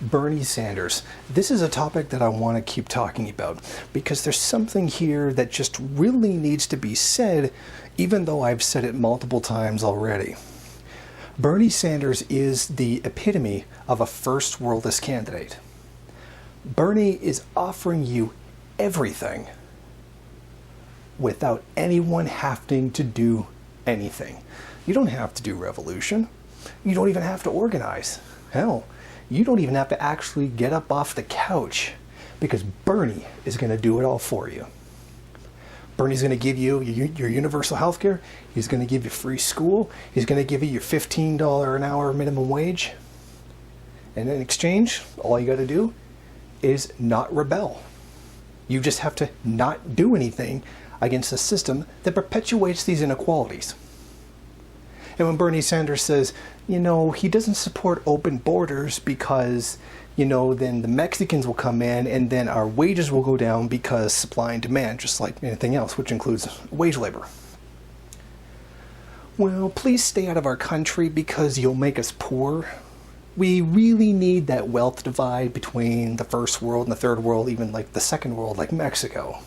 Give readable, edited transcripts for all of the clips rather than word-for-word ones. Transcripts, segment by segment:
Bernie Sanders. This is a topic that I want to keep talking about because there's something here that just really needs to be said, even though I've said it multiple times already. Bernie Sanders is the epitome of a first worldist candidate. Bernie is offering you everything without anyone having to do anything. You don't have to do revolution. You don't even have to organize. Hell, you don't even have to actually get up off the couch because Bernie is going to do it all for you. Bernie's going to give you your universal health care. He's going to give you free school. He's going to give you your $15 an hour minimum wage. And in exchange, all you got to do is not rebel. You just have to not do anything against a system that perpetuates these inequalities. And when Bernie Sanders says, he doesn't support open borders because, then the Mexicans will come in and then our wages will go down because supply and demand, just like anything else, which includes wage labor. Well, please stay out of our country because you'll make us poor. We really need that wealth divide between the first world and the third world, even like the second world, like Mexico.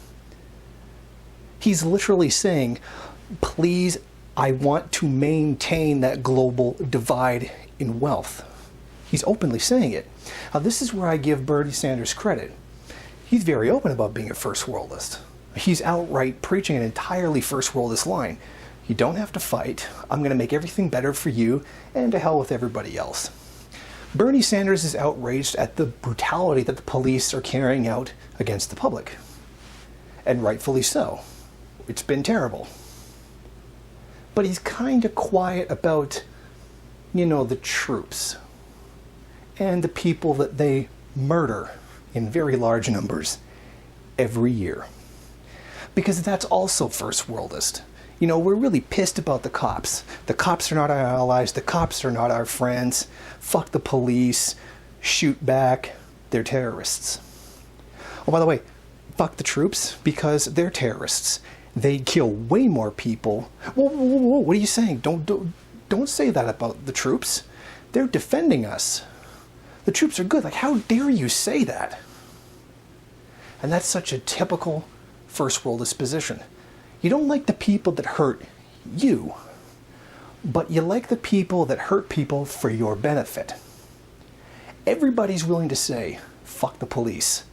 He's literally saying, please, I want to maintain that global divide in wealth. He's openly saying it. Now, this is where I give Bernie Sanders credit. He's very open about being a first worldist. He's outright preaching an entirely first worldist line. You don't have to fight. I'm going to make everything better for you, and to hell with everybody else. Bernie Sanders is outraged at the brutality that the police are carrying out against the public. And rightfully so. It's been terrible. But he's kind of quiet about, the troops and the people that they murder in very large numbers every year. Because that's also first worldist. We're really pissed about the cops. The cops are not our allies. The cops are not our friends. Fuck the police. Shoot back. They're terrorists. Oh, by the way, fuck the troops because they're terrorists. They kill way more people. Whoa, what are you saying? Don't say that about the troops. They're defending us. The troops are good. Like, how dare you say that? And that's such a typical first worldist position. You don't like the people that hurt you, but you like the people that hurt people for your benefit. Everybody's willing to say, fuck the police.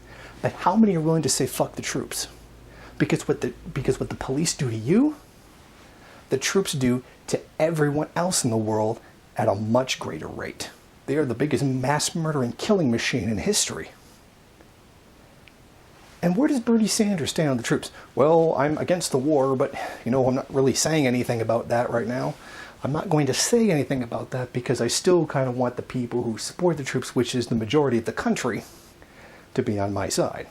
But how many are willing to say, fuck the troops? Because what the police do to you, the troops do to everyone else in the world at a much greater rate. They are the biggest mass murdering killing machine in history. And where does Bernie Sanders stand on the troops? Well, I'm against the war, but, I'm not really saying anything about that right now. I'm not going to say anything about that because I still kind of want the people who support the troops, which is the majority of the country, to be on my side.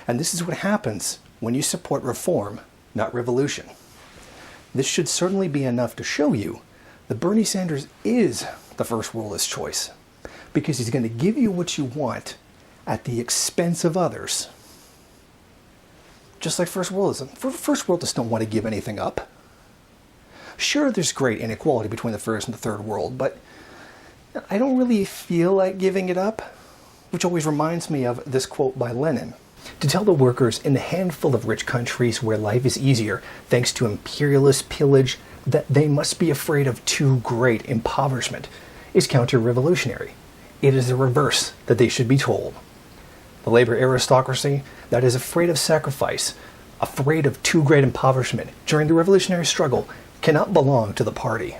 And this is what happens when you support reform, not revolution. This should certainly be enough to show you that Bernie Sanders is the first worldist choice because he's going to give you what you want at the expense of others. Just like first worldism. First worldists don't want to give anything up. Sure, there's great inequality between the first and the third world, but I don't really feel like giving it up, which always reminds me of this quote by Lenin. To tell the workers in the handful of rich countries where life is easier thanks to imperialist pillage that they must be afraid of too great impoverishment is counter-revolutionary. It is the reverse that they should be told. The labor aristocracy that is afraid of sacrifice, afraid of too great impoverishment during the revolutionary struggle, cannot belong to the party.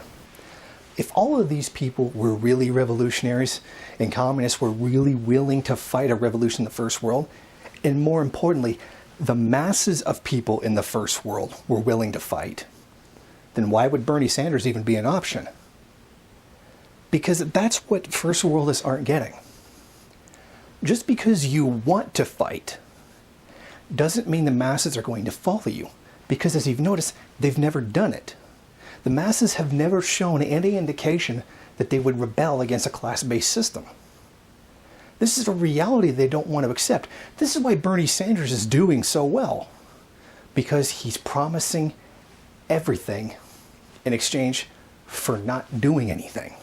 If all of these people were really revolutionaries and communists were really willing to fight a revolution in the first world, and more importantly, the masses of people in the first world were willing to fight, then why would Bernie Sanders even be an option? Because that's what first worldists aren't getting. Just because you want to fight doesn't mean the masses are going to follow you, because as you've noticed, they've never done it. The masses have never shown any indication that they would rebel against a class-based system. This is a reality they don't want to accept. This is why Bernie Sanders is doing so well, because he's promising everything in exchange for not doing anything.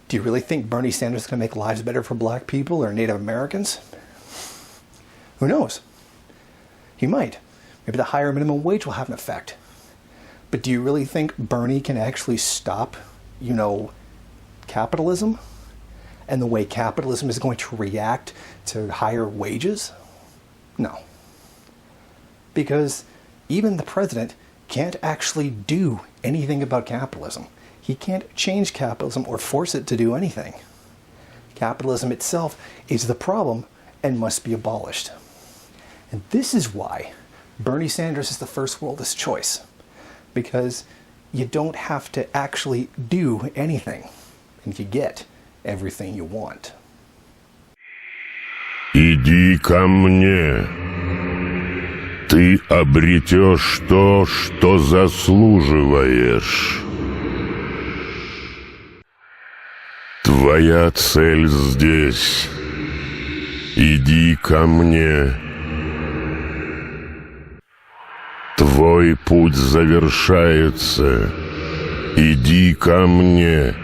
Do you really think Bernie Sanders is going to make lives better for black people or Native Americans? Who knows? He might. Maybe the higher minimum wage will have an effect. But do you really think Bernie can actually stop, capitalism? And the way capitalism is going to react to higher wages? No. Because even the president can't actually do anything about capitalism. He can't change capitalism or force it to do anything. Capitalism itself is the problem and must be abolished. And this is why Bernie Sanders is the first worldist choice. Because you don't have to actually do anything. And you get everything you want. Иди ко мне. Ты обретешь то, что заслуживаешь. Твоя цель здесь. Иди ко мне. Твой путь завершается. Иди ко мне.